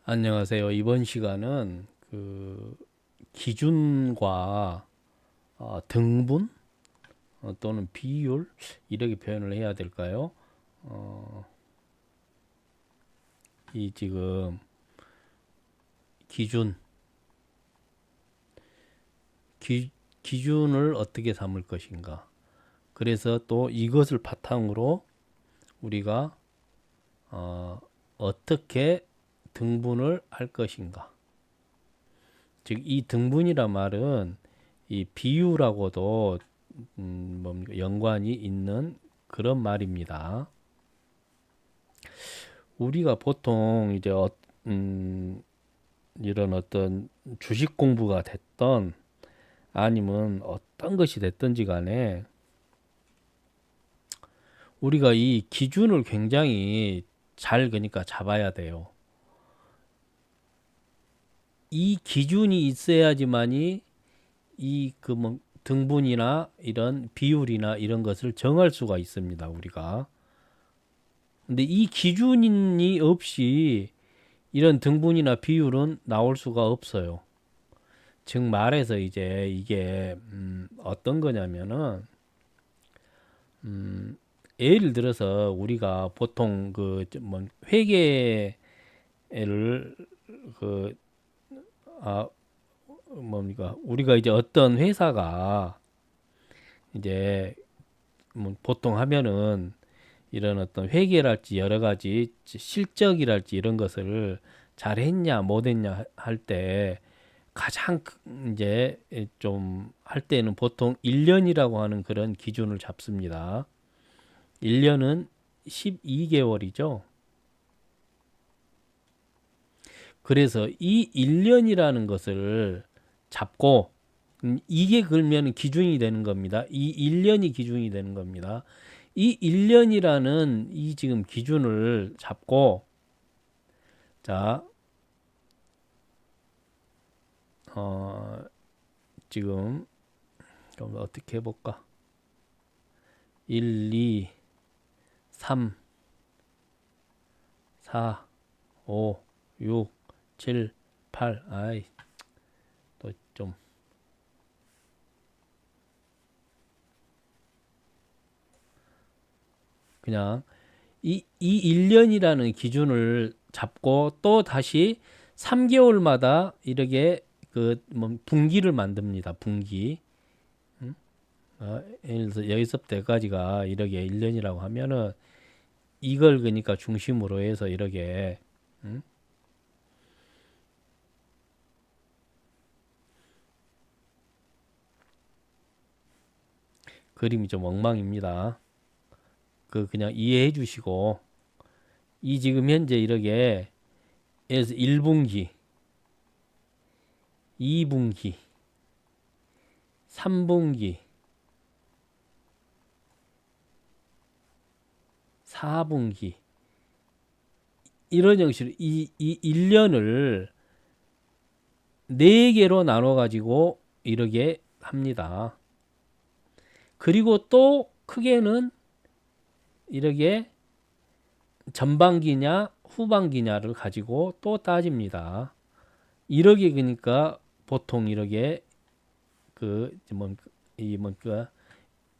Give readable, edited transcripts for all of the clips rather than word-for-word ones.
안녕하세요. 이번 시간은 기준과 등분 또는 비율 이렇게 표현을 해야 될까요? 어, 이 지금 기준 기, 기준을 어떻게 삼을 것인가. 그래서 또 이것을 바탕으로 우리가 어떻게 등분을 할 것인가. 즉 이 등분이란 말은 이 비율하고도 뭡니까? 연관이 있는 그런 말입니다. 우리가 보통 이제 이런 어떤 주식 공부가 됐던 아니면 어떤 것이 됐든지 간에 우리가 이 기준을 굉장히 잘 그러니까 잡아야 돼요. 이 기준이 있어야지만이 이 그 뭐 등분이나 이런 비율이나 이런 것을 정할 수가 있습니다, 우리가. 근데 이 기준이 없이 이런 등분이나 비율은 나올 수가 없어요. 즉 말해서 이제 이게 어떤 거냐면은 예를 들어서 우리가 보통 그뭐 회계를 그 아 뭡니까 우리가 이제 어떤 회사가 이제 뭐 보통 하면은 이런 어떤 회계랄지 여러 가지 실적이랄지 이런 것을 잘했냐 못했냐 할 때 가장 이제 좀 할 때는 보통 1년이라고 하는 그런 기준을 잡습니다. 1년은 12개월이죠. 그래서 이 1년이라는 것을 잡고 이게 그러면 기준이 되는 겁니다. 이 1년이 기준이 되는 겁니다. 이 1년이라는 이 지금 기준을 잡고 자, 지금 그럼 어떻게 해볼까? 1, 2, 3, 4, 5, 6, 7, 8. 아이, 또 좀 그냥 이 1년이라는 기준을 잡고 또 다시 3개월마다 이렇게 뭐 분기를 만듭니다. 분기. 예를 들어서 여기서부터 여기까지가 이렇게 1년이라고 하면은 이걸 그러니까 중심으로 해서 이렇게 음? 그림이 좀 엉망입니다. 그냥 이해해 주시고 이 지금 현재 이렇게 예를 들어서 1분기, 2분기, 3분기, 4분기 이런 형식으로 이 1년을 4개로 나눠 가지고 이렇게 합니다. 그리고 또 크게는 이렇게 전반기냐 후반기냐를 가지고 또 따집니다. 이렇게 그러니까 보통 이렇게 그뭐이 뭔가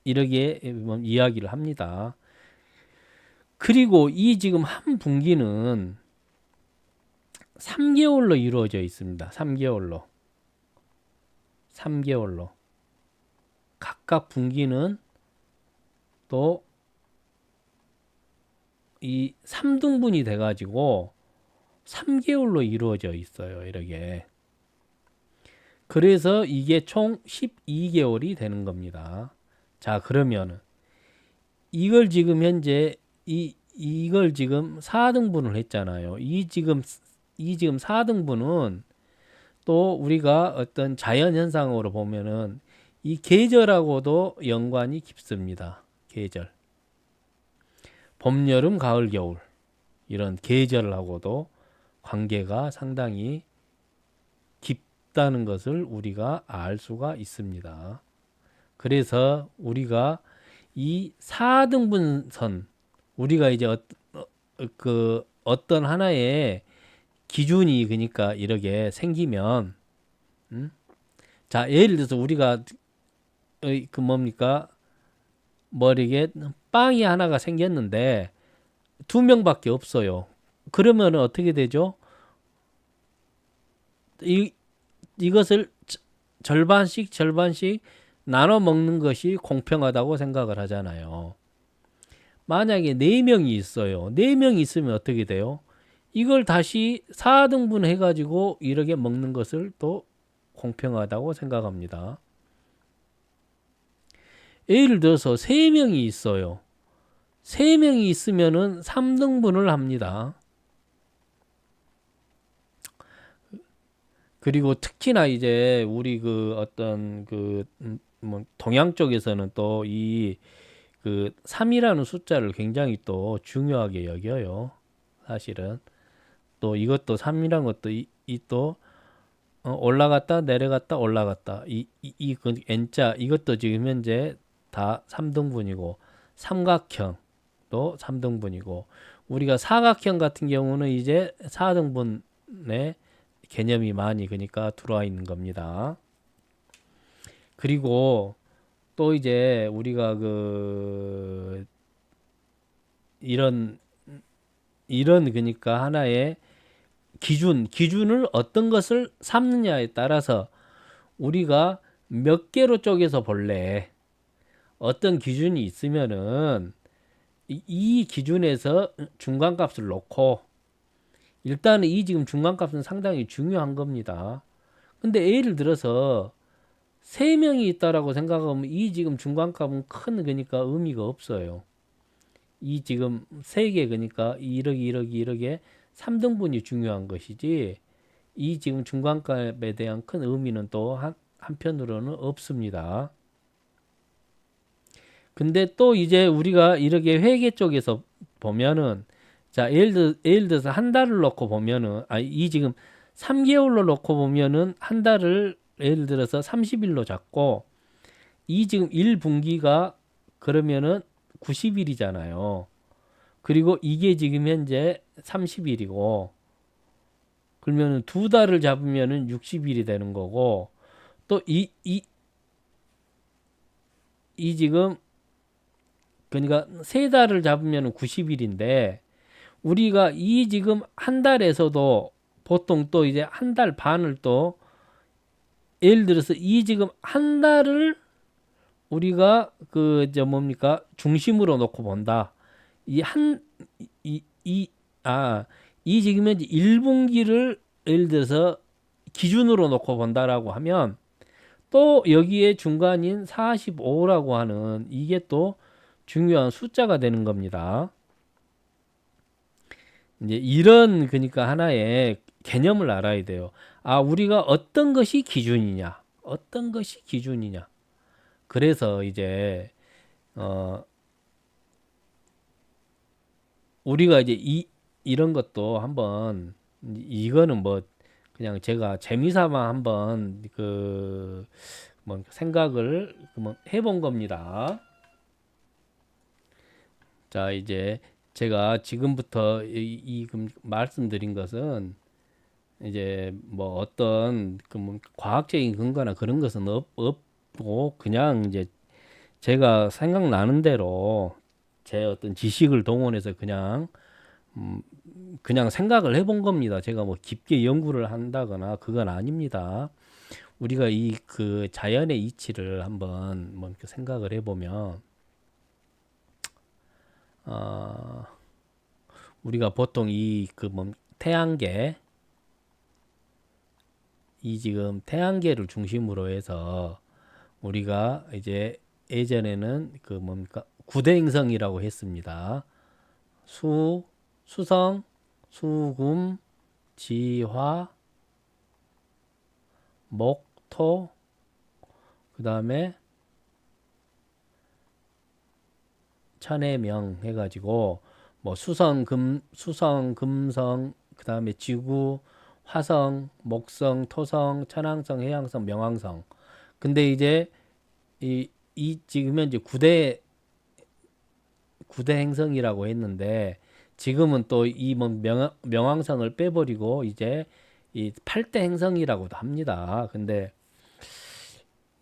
이렇게 이야기를 합니다. 그리고 이 지금 한 분기는 3개월로 이루어져 있습니다. 3개월로. 3개월로. 각각 분기는 또 이 3등분이 돼가지고 3개월로 이루어져 있어요. 이렇게. 그래서 이게 총 12개월이 되는 겁니다. 자, 그러면은 이걸 지금 현재 이걸 지금 4등분을 했잖아요. 이 지금 4등분은 또 우리가 어떤 자연 현상으로 보면은 이 계절하고도 연관이 깊습니다. 계절. 봄, 여름, 가을, 겨울. 이런 계절하고도 관계가 상당히 깊다는 것을 우리가 알 수가 있습니다. 그래서 우리가 이 4등분선 우리가 이제 어떤 하나의 기준이 그러니까 이렇게 생기면 자, 예를 들어서 우리가 그 뭡니까? 뭐 이렇게 빵이 하나가 생겼는데 두 명밖에 없어요. 그러면 어떻게 되죠? 이것을 절반씩 나눠 먹는 것이 공평하다고 생각을 하잖아요. 만약에 4명이 있어요. 4명이 있으면 어떻게 돼요? 이걸 다시 4등분 해가지고 이렇게 먹는 것을 또 공평하다고 생각합니다. 예를 들어서 3명이 있어요. 3명이 있으면은 3등분을 합니다. 그리고 특히나 이제 우리 그 어떤 뭐 동양 쪽에서는 또 이 그 3이라는 숫자를 굉장히 또 중요하게 여겨요. 사실은 또 이것도 3이라는 것도 또 올라갔다 내려갔다 올라갔다 그 N자 이것도 지금 현재 다 3등분이고 삼각형도 3등분이고 우리가 사각형 같은 경우는 이제 4등분의 개념이 많이 그러니까 들어와 있는 겁니다. 그리고 또 이제 우리가 그 이런 그러니까 하나의 기준을 어떤 것을 삼느냐에 따라서 우리가 몇 개로 쪼개서 볼래. 어떤 기준이 있으면은 이 기준에서 중간값을 놓고 일단은 이 지금 중간값은 상당히 중요한 겁니다. 근데 예를 들어서 3명이 있다라고 생각하면 이 지금 중간값은 큰 그러니까 의미가 없어요. 이 지금 3개 그러니까 이렇게 3등분이 중요한 것이지 이 지금 중간값에 대한 큰 의미는 또 한편으로는 없습니다. 근데 또 이제 우리가 이렇게 회계 쪽에서 보면은 자 예를 들어서 한 달을 놓고 보면은 이 지금 3개월로 놓고 보면은 한 달을 예를 들어서 30일로 잡고 이 지금 1분기가 그러면은 90일이잖아요. 그리고 이게 지금 현재 30일이고 그러면은 두 달을 잡으면은 60일이 되는 거고 또 이 지금 그러니까 세 달을 잡으면 90일인데 우리가 이 지금 한 달에서도 보통 또 이제 한 달 반을 또 예를 들어서 이 지금 한 달을 우리가 저 뭡니까 중심으로 놓고 본다. 이 지금 현재 1분기를 예를 들어서 기준으로 놓고 본다라고 하면 또 여기에 중간인 45라고 하는 이게 또 중요한 숫자가 되는 겁니다. 이제 이런 그러니까 하나의 개념을 알아야 돼요. 우리가 어떤 것이 기준이냐? 어떤 것이 기준이냐? 그래서 이제 우리가 이제 이런 것도 한번 이거는 뭐 그냥 제가 재미삼아 한번 뭐 생각을 뭐 해본 겁니다. 자, 이제 제가 지금부터 말씀드린 것은 이제 뭐 어떤 뭐 과학적인 근거나 그런 것은 없고 그냥 이제 제가 생각나는 대로 제 어떤 지식을 동원해서 그냥 생각을 해본 겁니다. 제가 뭐 깊게 연구를 한다거나 그건 아닙니다. 우리가 이 자연의 이치를 한번 뭐 이렇게 생각을 해보면 어, 우리가 보통 뭐 태양계 이 지금 태양계를 중심으로 해서 우리가 이제 예전에는 뭡니까 구대행성이라고 했습니다. 수성, 수금, 지화, 목, 토, 그 다음에 천해명 해가지고 뭐 수성, 금성, 그 다음에 지구, 화성, 목성, 토성, 천왕성, 해왕성, 명왕성. 근데 이제 지금 현재 구대 행성이라고 했는데 지금은 또 이 뭐 명왕성을 빼버리고 이제 이 8대 행성이라고도 합니다. 근데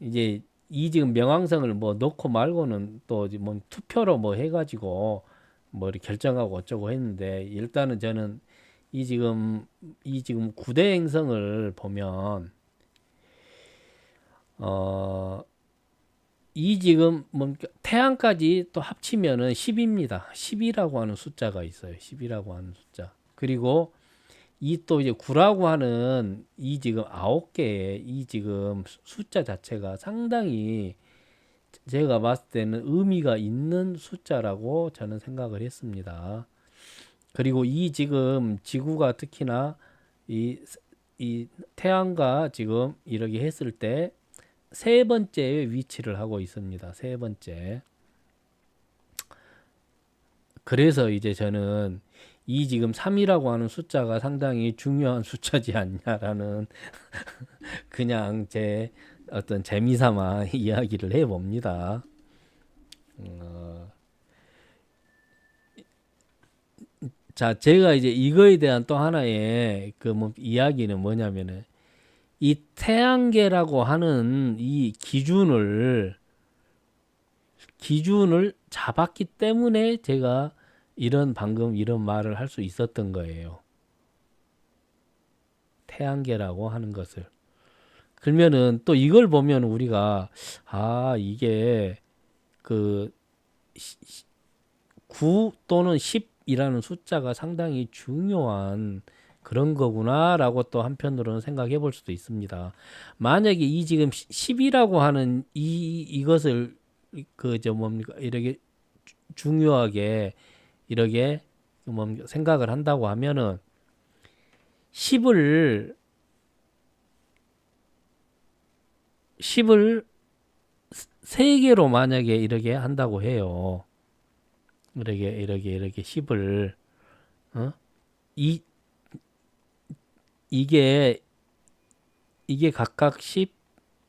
이제 이 지금 명왕성을 뭐 넣고 말고는 또 뭐 투표로 뭐 해가지고 뭐 이렇게 결정하고 어쩌고 했는데 일단은 저는 이 지금 9대 행성을 보면 어 이 지금 뭐 태양까지 또 합치면은 10입니다. 10이라고 하는 숫자가 있어요. 10이라고 하는 숫자. 그리고 이 또 이제 9라고 하는 이 지금 9개의 이 지금 숫자 자체가 상당히 제가 봤을 때는 의미가 있는 숫자라고 저는 생각을 했습니다. 그리고 이 지금 지구가 특히나 이, 이 태양과 지금 이렇게 했을 때 세 번째에 위치를 하고 있습니다. 세 번째. 그래서 이제 저는 이 지금 3이라고 하는 숫자가 상당히 중요한 숫자지 않냐라는 그냥 제 어떤 재미삼아 이야기를 해봅니다. 어, 자, 제가 이제 이거에 대한 또 하나의 그 뭐 이야기는 뭐냐면은 이 태양계라고 하는 이 기준을 잡았기 때문에 제가 방금 이런 말을 할 수 있었던 거예요. 태양계라고 하는 것을. 그러면은 또 이걸 보면 우리가 이게 그 9 또는 10이라는 숫자가 상당히 중요한 그런 거구나라고 또 한편으로는 생각해 볼 수도 있습니다. 만약에 이 지금 10이라고 하는 이것을 그저 뭡니까 이렇게 중요하게 이렇게 뭡니까 생각을 한다고 하면은 10을 10을 세 개로 만약에 이렇게 한다고 해요. 이렇게 10을 어? 이 이게 각각 10,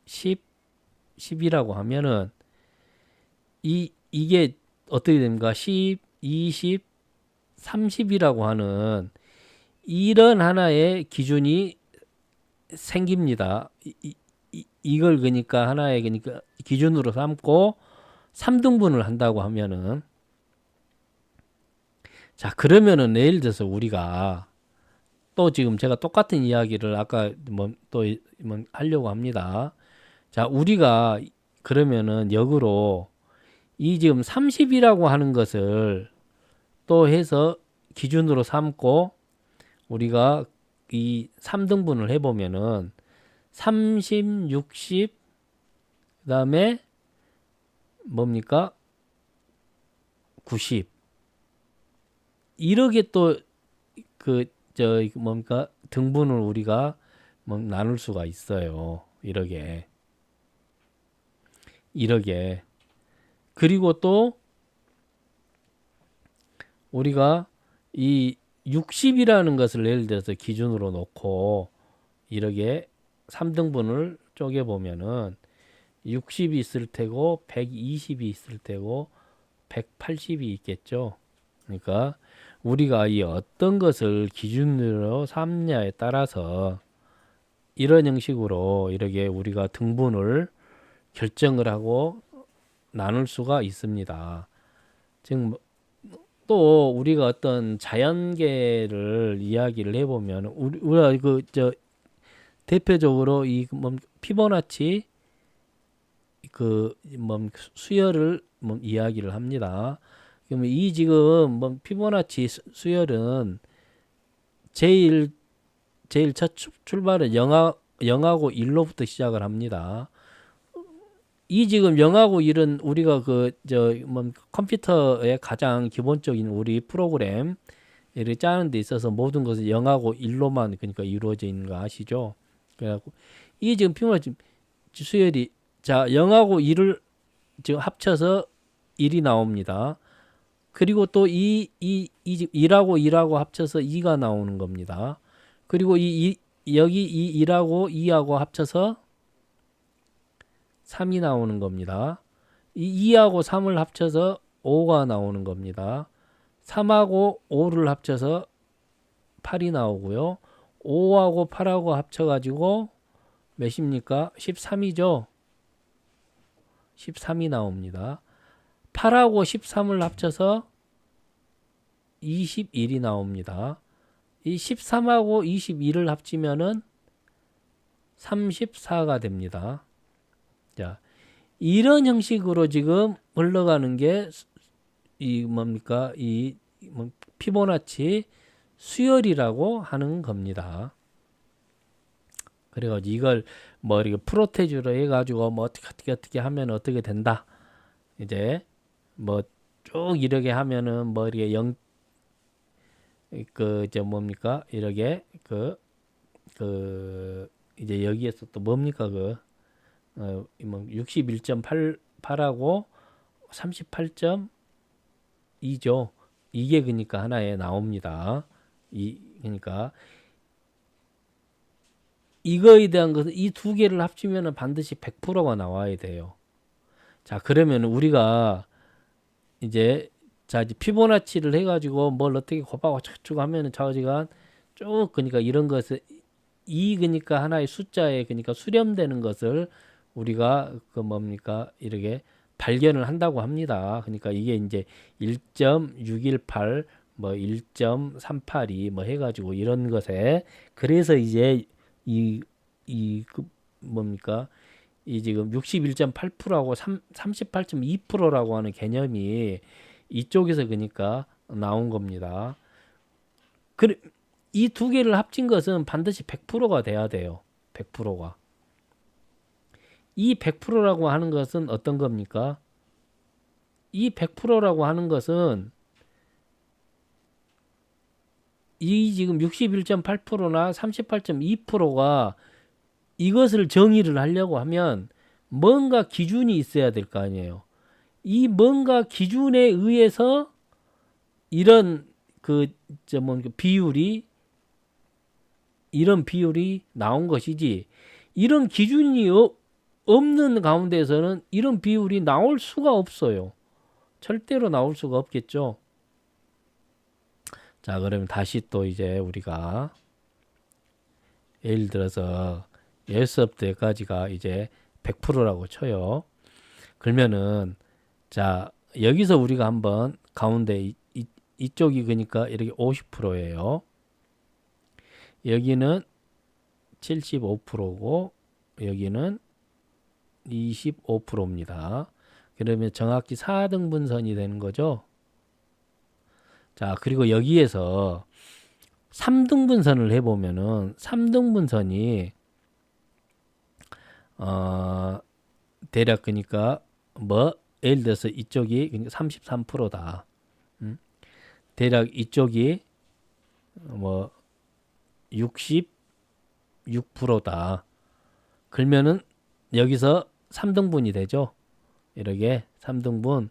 10, 10이라고 하면은 이게 어떻게 됩니까? 10, 20, 30이라고 하는 이런 하나의 기준이 생깁니다. 이걸 그러니까 하나의 그러니까 기준으로 삼고 3등분을 한다고 하면은 자 그러면은 예를 들어서 우리가 또 지금 제가 똑같은 이야기를 아까 또 하려고 합니다. 자 우리가 그러면은 역으로 이 지금 30이라고 하는 것을 또 해서 기준으로 삼고 우리가 이 3등분을 해보면은 30, 60, 그다음에 뭡니까? 90. 이렇게 또 뭡니까? 등분을 우리가 나눌 수가 있어요. 이렇게. 그리고 또 우리가 이 60이라는 것을 예를 들어서 기준으로 놓고 이렇게 3등분을 쪼개 보면은 60이 있을 테고 120이 있을 테고 180이 있겠죠. 그러니까 우리가 이 어떤 것을 기준으로 삼냐에 따라서 이런 형식으로 이렇게 우리가 등분을 결정을 하고 나눌 수가 있습니다. 지금 또 우리가 어떤 자연계를 이야기를 해보면 우리가 대표적으로 피보나치 수열을 이야기를 합니다. 그러면 이 지금 피보나치 수열은 제일 첫 출발은 0하고 1로부터 시작을 합니다. 이 지금 0하고 1은 우리가 컴퓨터의 가장 기본적인 우리 프로그램 를 짜는 데 있어서 모든 것은 0하고 1로만 그러니까 이루어져 있는 거 아시죠? 그래갖고 이 지금 피보나치 수열이 자 0하고 1을 지금 합쳐서 1이 나옵니다. 그리고 또 1하고 1하고 합쳐서 2가 나오는 겁니다. 그리고 여기 이 1하고 2하고 합쳐서 3이 나오는 겁니다. 이 2하고 3을 합쳐서 5가 나오는 겁니다. 3하고 5를 합쳐서 8이 나오고요. 5하고 8하고 합쳐가지고 몇입니까? 13이죠. 13이 나옵니다. 8하고 13을 합쳐서 21이 나옵니다. 이 13하고 21을 합치면은 34가 됩니다. 자, 이런 형식으로 지금 흘러가는 게 이 뭡니까? 이 피보나치 수열이라고 하는 겁니다. 그래가지고 이걸 뭐 이렇게 프로테주로 해가지고 뭐 어떻게 하면 어떻게 된다. 이제 뭐 쭉 이렇게 하면은 뭐 이렇게 저 뭡니까? 이렇게 이제 여기에서 또 뭡니까? 뭐 61.88하고 38.2죠. 이게 그러니까 하나에 나옵니다. 그러니까 이거에 대한 것은 이 두 개를 합치면 반드시 100%가 나와야 돼요. 자, 그러면 우리가 이제 이제 피보나치를 해가지고 뭘 어떻게 곱하고 어쩌고 하면은 좌우지간 쭉 그러니까 이런 것을 그러니까 하나의 숫자에 그러니까 수렴되는 것을 우리가 뭡니까 이렇게 발견을 한다고 합니다. 그러니까 이게 이제 1.618 뭐 1.382 뭐 해가지고 이런 것에 그래서 이제 뭡니까 이 지금 61.8%하고 38.2%라고 하는 개념이 이쪽에서 그러니까 나온 겁니다. 이 두 개를 합친 것은 반드시 100%가 돼야 돼요. 100%가. 이 100%라고 하는 것은 어떤 겁니까? 이 100%라고 하는 것은 이 지금 61.8%나 38.2%가 이것을 정의를 하려고 하면 뭔가 기준이 있어야 될 거 아니에요. 이 뭔가 기준에 의해서 이런 비율이 이런 비율이 나온 것이지 이런 기준이 없는 가운데서는 이런 비율이 나올 수가 없어요. 절대로 나올 수가 없겠죠. 자, 그러면 다시 또 이제 우리가 예를 들어서 10부터까지가 이제 100%라고 쳐요. 그러면은 자, 여기서 우리가 한번 가운데 이쪽이 그러니까 이렇게 50%예요. 여기는 75%고 여기는 25%입니다. 그러면 정확히 4등분선이 되는 거죠. 자, 그리고 여기에서 3등분선을 해보면은 3등분선이 대략 그러니까 뭐 예를 들어서 이쪽이 33%다. 대략 이쪽이 뭐 66%다. 그러면은 여기서 3등분이 되죠. 이렇게 3등분.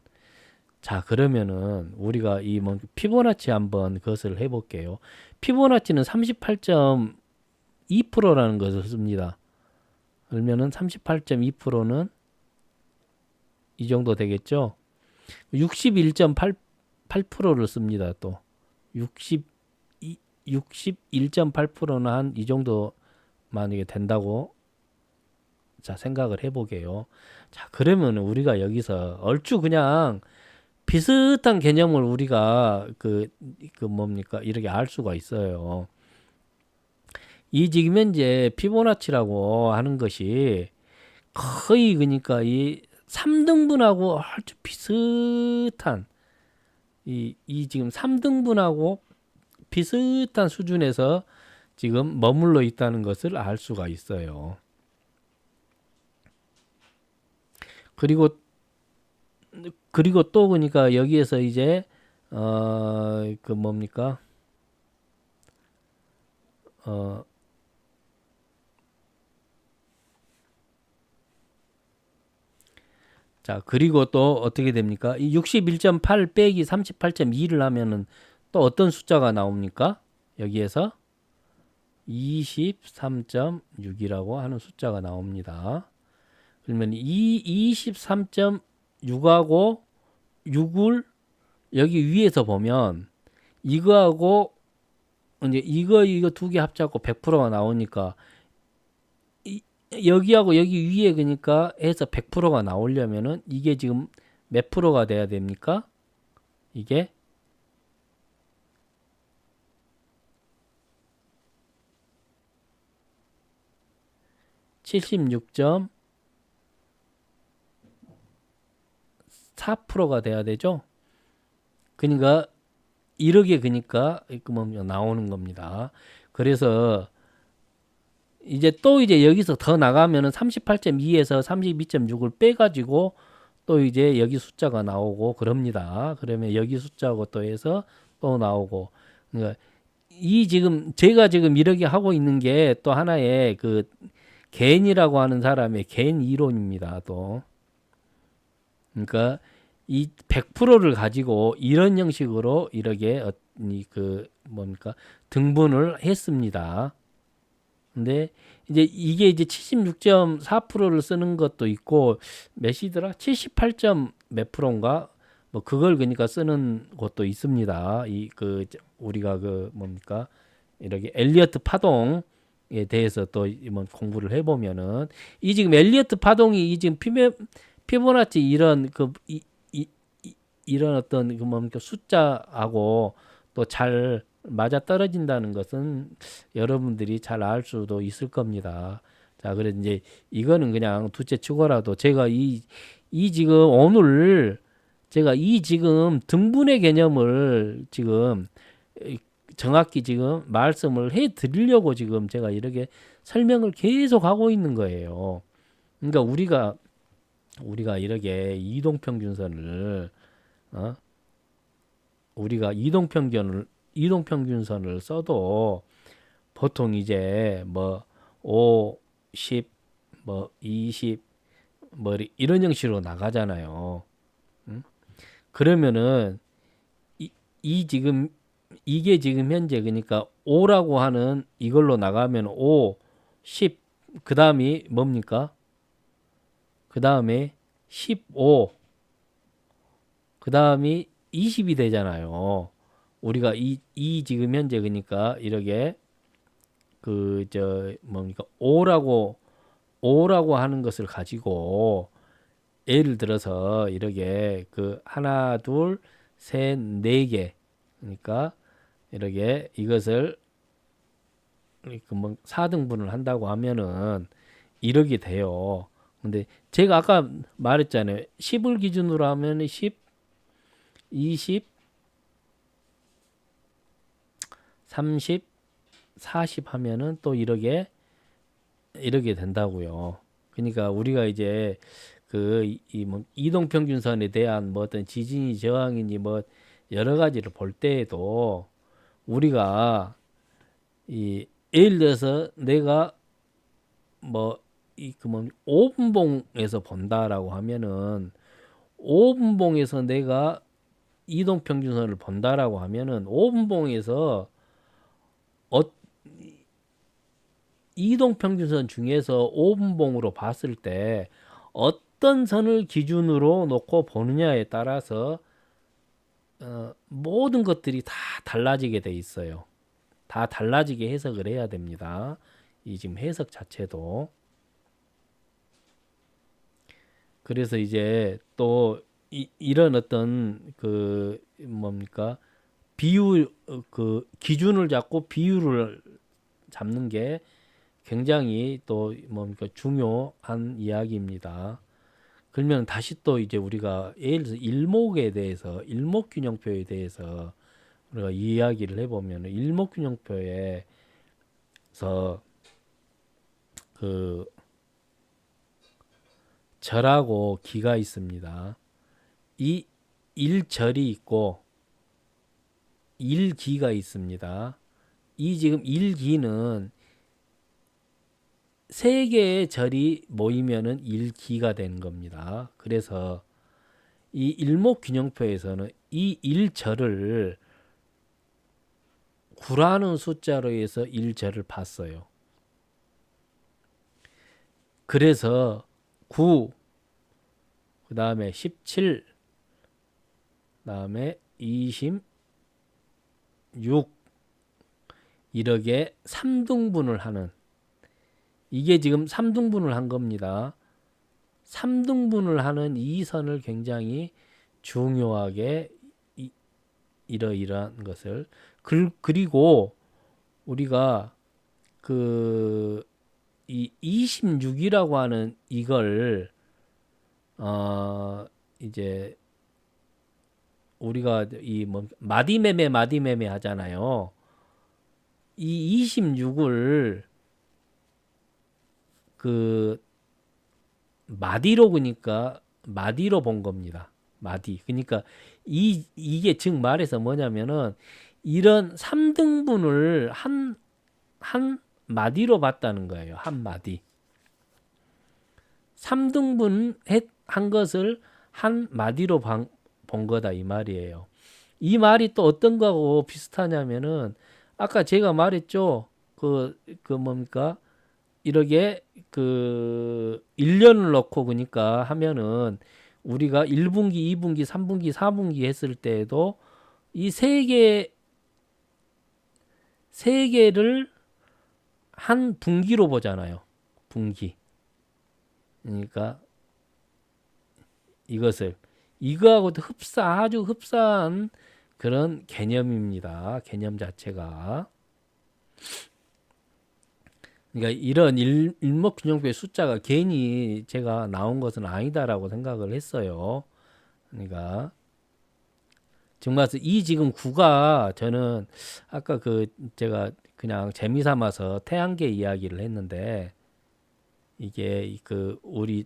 자, 그러면은 우리가 이 피보나치 한번 그것을 해볼게요. 피보나치는 38.2%라는 것을 씁니다. 그러면은 38.2%는 이 정도 되겠죠. 61.8%를 씁니다. 또 61.8%는 한 이 정도 만약에 된다고 자 생각을 해보게요. 자, 그러면 우리가 여기서 얼추 그냥 비슷한 개념을 우리가 뭡니까 이렇게 알 수가 있어요. 이 지금 현재 피보나치라고 하는 것이 거의 그러니까 이 3등분하고 아주 비슷한 이 지금 3등분하고 비슷한 수준에서 지금 머물러 있다는 것을 알 수가 있어요. 그리고 또 그러니까 여기에서 이제 뭡니까 자, 그리고 또 어떻게 됩니까? 이 61.8 빼기 38.2를 하면은 또 어떤 숫자가 나옵니까? 여기에서 23.6이라고 하는 숫자가 나옵니다. 그러면 이 23.6하고 6을 여기 위에서 보면 이거하고 이제 이거 두 개 합쳐갖고 100%가 나오니까 여기하고 여기 위에 그러니까 해서 100%가 나오려면은 이게 지금 몇 프로가 돼야 됩니까? 이게 76.4%가 돼야 되죠. 그러니까 이렇게 그러니까 나오는 겁니다. 그래서 이제 여기서 더 나가면은 38.2에서 32.6을 빼가지고 또 이제 여기 숫자가 나오고 그럽니다. 그러면 여기 숫자하고 또 해서 또 나오고. 그러니까 이 지금 제가 지금 이렇게 하고 있는 게 또 하나의 그 겐이라고 하는 사람의 겐 이론입니다. 또 그러니까 이 100%를 가지고 이런 형식으로 이렇게 그 뭡니까 등분을 했습니다. 근데 이제 이게 이제 76.4%를 쓰는 것도 있고 몇이더라? 78점 몇 프로인가? 뭐 그걸 그러니까 쓰는 것도 있습니다. 이 그 우리가 그 뭡니까? 이렇게 엘리어트 파동에 대해서 또 뭐 공부를 해 보면은 이 지금 엘리어트 파동이 이 지금 피보나치 이런 이런 어떤 그 뭡니까 숫자하고 또 잘 맞아 떨어진다는 것은 여러분들이 잘 알 수도 있을 겁니다. 자, 그래 이제 이거는 그냥 둘째 치고라도 제가 이 지금 오늘 제가 이 지금 등분의 개념을 지금 정확히 지금 말씀을 해 드리려고 지금 제가 이렇게 설명을 계속 하고 있는 거예요. 그러니까 우리가 이렇게 이동평균선을 어? 우리가 이동평균선을 써도 보통 이제 뭐 5, 10, 뭐 20, 뭐 이런 형식으로 나가잖아요. 응? 그러면은 이 지금 이게 지금 현재 그러니까 5라고 하는 이걸로 나가면 5, 10, 그 다음이 뭡니까? 그 다음에 15, 그 다음이 20이 되잖아요. 우리가 이 지금 현재 그러니까 이렇게 그 저 뭡니까 오라고 하는 것을 가지고 예를 들어서 이렇게 그 하나 둘셋네 개 그러니까 이렇게 이것을 뭐 4등분을 한다고 하면은 이렇게 돼요. 근데 제가 아까 말했잖아요. 10을 기준으로 하면 10, 20, 30, 40 하면은 또 이렇게 된다고요. 그러니까 우리가 이제 그 이 뭐 이동평균선에 대한 뭐 어떤 지진이 저항이니 뭐 여러 가지를 볼 때에도 우리가 이 예를 들어서 내가 뭐 이 그 뭐 5분봉에서 본다라고 하면은 5분봉에서 내가 이동평균선을 본다라고 하면은 5분봉에서 어, 이동평균선 중에서 5분봉으로 봤을 때 어떤 선을 기준으로 놓고 보느냐에 따라서 모든 것들이 다 달라지게 돼 있어요. 다 달라지게 해석을 해야 됩니다. 이 지금 해석 자체도. 그래서 이제 또 이런 어떤 그 뭡니까 비율 그 기준을 잡고 비율을 잡는 게 굉장히 또 뭡니까 중요한 이야기입니다. 그러면 다시 또 이제 우리가 예를 들어서 일목에 대해서 일목균형표에 대해서 우리가 이야기를 해보면 일목균형표에서 그 절하고 기가 있습니다. 이 일절이 있고 일기가 있습니다. 이 지금 일기는 세 개의 절이 모이면은 일기가 되는 겁니다. 그래서 이 일목균형표에서는 이 일절을 9라는 숫자로 해서 일절을 봤어요. 그래서 9, 그 다음에 17, 그 다음에 20, 6 이렇게 3등분을 하는, 이게 지금 3등분을 한 겁니다. 3등분을 하는 이 선을 굉장히 중요하게 이러이러한 것을 그리고 우리가 그 이 26이라고 하는 이걸 이제 우리가 이 뭐 마디매매 하잖아요. 이 26을 그 마디로, 그러니까 마디로 본 겁니다. 마디. 그러니까 이게 즉 말해서 뭐냐면은 이런 3등분을 한 마디로 봤다는 거예요. 한 마디. 3등분 한 것을 한 마디로 본 거다 이 말이에요. 이 말이 또 어떤 거하고 비슷하냐면은 아까 제가 말했죠. 그 뭡니까? 이렇게 그 1년을 넣고 그러니까 하면은 우리가 1분기, 2분기, 3분기, 4분기 했을 때에도 이 세 개를 한 분기로 보잖아요. 분기. 그러니까 이것을 이거하고도 아주 흡사한 그런 개념입니다. 개념 자체가. 그러니까 이런 일목균형표의 숫자가 괜히 제가 나온 것은 아니다라고 생각을 했어요. 그러니까 정말 이 지금 9가 저는 아까 제가 그냥 재미삼아서 태양계 이야기를 했는데 이게 우리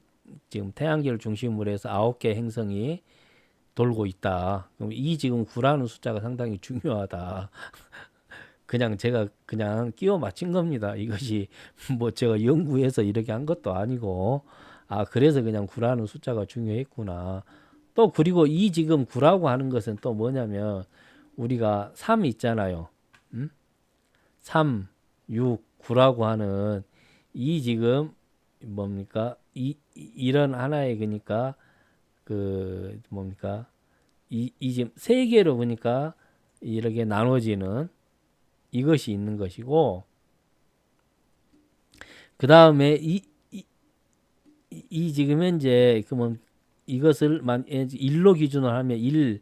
지금 태양계를 중심으로 해서 9개 행성이 돌고 있다. 그럼 이 지금 9라는 숫자가 상당히 중요하다. 그냥 제가 그냥 끼워 맞힌 겁니다. 이것이 뭐 제가 연구해서 이렇게 한 것도 아니고, 그래서 그냥 9라는 숫자가 중요했구나. 또 그리고 이 지금 9라고 하는 것은 또 뭐냐면 우리가 3 있잖아요. 3, 6, 9라고 하는 이 지금 뭡니까? 이런 하나의 그러니까 뭡니까? 이 지금 세 개로 그러니까 이렇게 나눠지는 이것이 있는 것이고, 그 다음에 이 지금 현재 그러면 이것을 일로 기준으로 하면 1,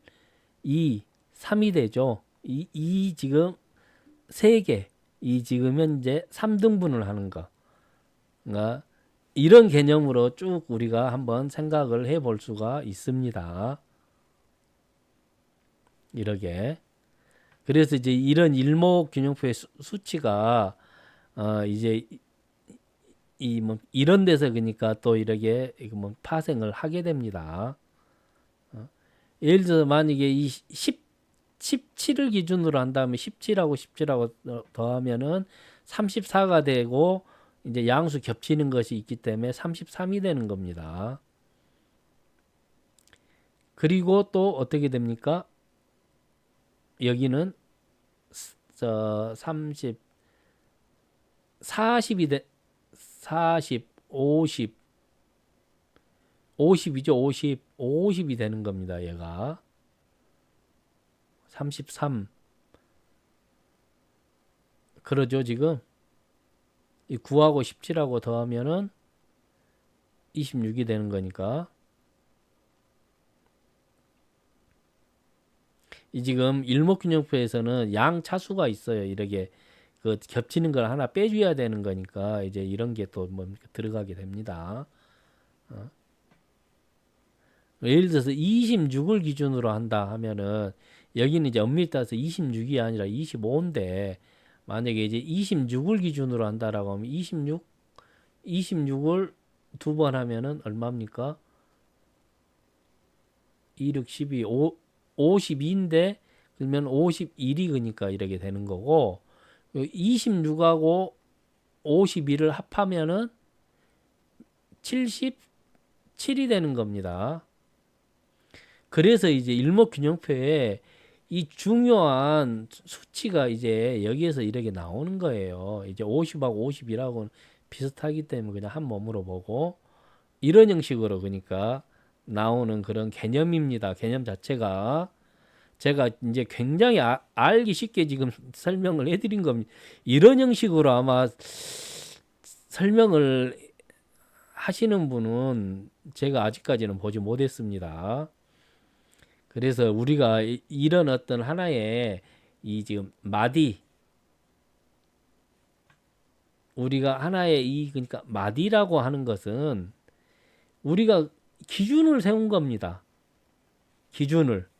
2, 3이 되죠. 이 지금 세 개, 이 지금 현재 3등분을 하는 거. 그러니까 이런 개념으로 쭉 우리가 한번 생각을 해볼 수가 있습니다. 이렇게. 그래서 이제 이런 일목균형표의 수치가 이제 이 뭐 이런 데서 그러니까 또 이렇게 뭐 파생을 하게 됩니다. 예를 들어서 만약에 이 17을 기준으로 한다면 17하고 17하고 더하면은 34가 되고 이제 양수 겹치는 것이 있기 때문에 33이 되는 겁니다. 그리고 또 어떻게 됩니까? 여기는 30, 40이 40, 50, 50이죠. 50이 되는 겁니다. 얘가 33 그러죠. 지금 이 9하고 17하고 더하면은 26이 되는 거니까 이 지금 일목균형표에서는 양 차수가 있어요. 이렇게 겹치는 걸 하나 빼줘야 되는 거니까 이제 이런 게 또 뭐 들어가게 됩니다. 예를 들어서 26을 기준으로 한다 하면은 여기는 이제 엄밀히 따라서 26이 아니라 25인데 만약에 이제 26을 기준으로 한다라고 하면 26을 두 번 하면은 얼마입니까? 2, 6, 12, 52인데 그러면 51이 그러니까 이렇게 되는 거고 26하고 51을 합하면은 77이 되는 겁니다. 그래서 이제 일목균형표에 이 중요한 수치가 이제 여기에서 이렇게 나오는 거예요. 이제 50하고 51하고는 비슷하기 때문에 그냥 한 몸으로 보고 이런 형식으로 그러니까 나오는 그런 개념입니다. 개념 자체가. 제가 이제 굉장히 알기 쉽게 지금 설명을 해드린 겁니다. 이런 형식으로 아마 설명을 하시는 분은 제가 아직까지는 보지 못했습니다. 그래서 우리가 이런 어떤 하나의 이 지금 마디, 우리가 하나의 그러니까 마디라고 하는 것은 우리가 기준을 세운 겁니다. 기준을.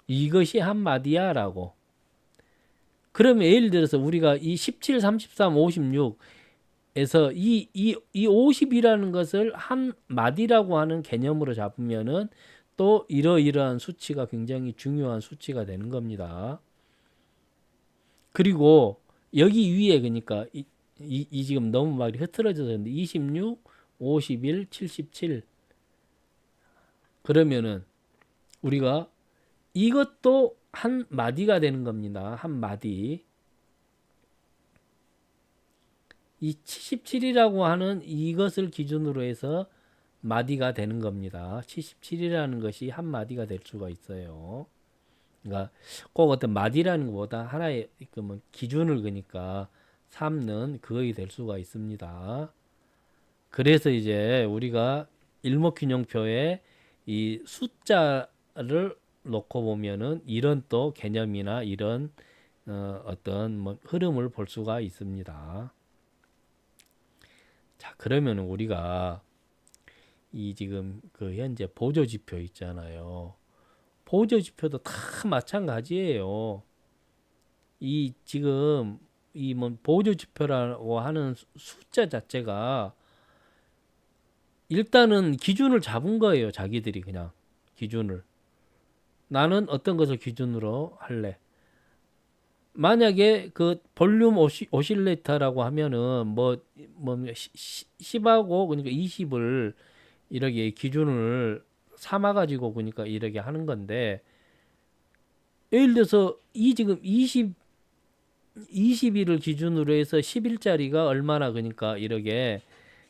이것이 한 마디야라고. 그러면 예를 들어서 우리가 이 17, 33, 56에서 이 50이라는 것을 한 마디라고 하는 개념으로 잡으면은 또 이러이러한 수치가 굉장히 중요한 수치가 되는 겁니다. 그리고 여기 위에 그러니까 이 지금 너무 말이 흐트러져서 있는데 26, 51, 77 그러면은 우리가 이것도 한 마디가 되는 겁니다. 한 마디. 이 77이라고 하는 이것을 기준으로 해서 마디가 되는 겁니다. 77이라는 것이 한 마디가 될 수가 있어요. 그러니까 꼭 어떤 마디라는 것보다 하나의 뭐 기준을 그러니까 삼는 그것이 될 수가 있습니다. 그래서 이제 우리가 일목균형표에 이 숫자를 놓고 보면은 이런 또 개념이나 이런 어떤 뭐 흐름을 볼 수가 있습니다. 자, 그러면 우리가 이 지금 그 현재 보조 지표 있잖아요. 보조 지표도 다 마찬가지예요. 이 지금 이 뭐 보조 지표라고 하는 숫자 자체가 일단은 기준을 잡은 거예요. 자기들이 그냥 기준을. 나는 어떤 것을 기준으로 할래. 만약에 그 볼륨 오실레이터라고 하면은 뭐 10하고 그러니까 20을 이렇게 기준을 삼아 가지고 그러니까 이렇게 하는 건데 예를 들어서 이 지금 20일을 기준으로 해서 10일짜리가 얼마나 그러니까 이렇게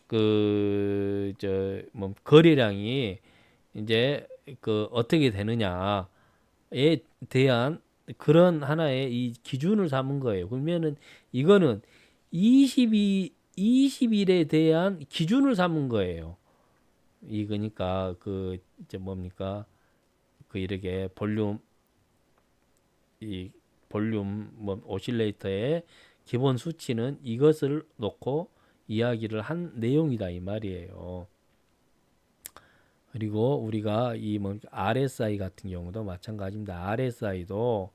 그 저 뭐 거래량이 이제 그 어떻게 되느냐에 대한 그런 하나의 이 기준을 삼은 거예요. 그러면은 이거는 20일에 대한 기준을 삼은 거예요. 이거니까 그 이제 뭡니까? 그 이렇게 볼륨 뭐 오실레이터의 기본 수치는 이것을 놓고 이야기를 한 내용이다 이 말이에요. 그리고 우리가 이 뭐 RSI 같은 경우도 마찬가지입니다. RSI도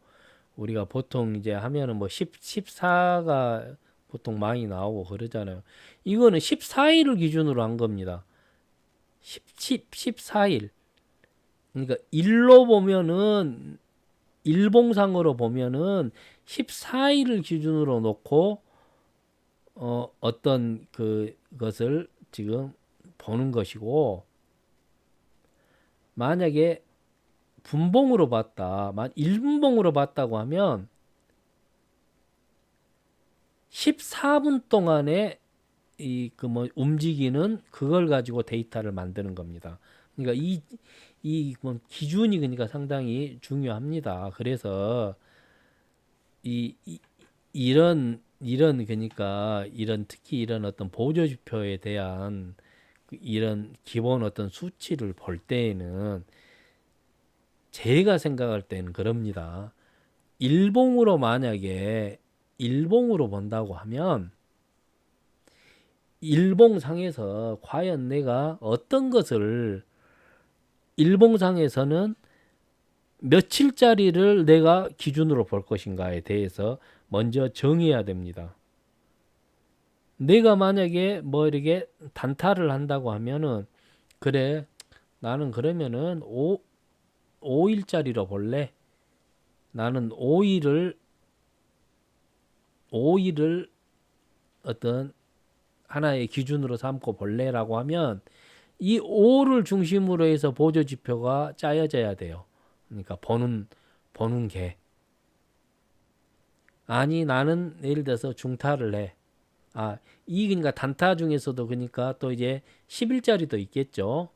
우리가 보통 이제 하면은 뭐 14가 보통 많이 나오고 그러잖아요. 이거는 14일을 기준으로 한 겁니다. 14일. 그러니까 일로 보면은 일봉상으로 보면은 14일을 기준으로 놓고 어떤 그것을 지금 보는 것이고 만약에 분봉으로 봤다. 1분봉으로 봤다고 하면 14분 동안에 이 그 뭐 움직이는 그걸 가지고 데이터를 만드는 겁니다. 그러니까 이 뭐 기준이 그러니까 상당히 중요합니다. 그래서 이런 그러니까 이런 특히 이런 어떤 보조 지표에 대한 이런 기본 어떤 수치를 볼 때에는 제가 생각할 때는 그럽니다. 만약에 일봉으로 본다고 하면 일봉상에서 과연 내가 어떤 것을 일봉상에서는 며칠짜리를 내가 기준으로 볼 것인가에 대해서 먼저 정해야 됩니다. 내가 만약에 뭐 이렇게 단타를 한다고 하면은 그래 나는 그러면은 5일짜리로 볼래. 나는 5일을 어떤 하나의 기준으로 삼고 볼래라고 하면 이 5를 중심으로 해서 보조 지표가 짜여져야 돼요. 그러니까 보는 게 아니 나는 예를 들어서 중타를 해. 그러니까 단타 중에서도 그러니까 또 이제 10일짜리도 있겠죠.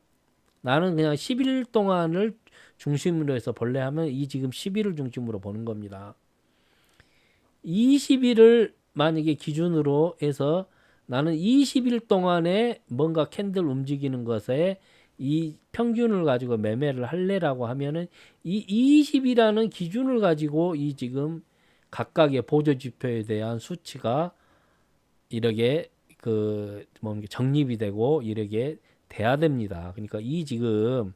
나는 그냥 10일 동안을 중심으로 해서 볼래 하면 이 지금 10일을 중심으로 보는 겁니다. 20일을 만약에 기준으로 해서 나는 20일 동안에 뭔가 캔들 움직이는 것에 이 평균을 가지고 매매를 할래라고 하면은 이 20이라는 기준을 가지고 이 지금 각각의 보조 지표에 대한 수치가 이렇게 정립이 되고 이렇게 돼야 됩니다. 그러니까 이 지금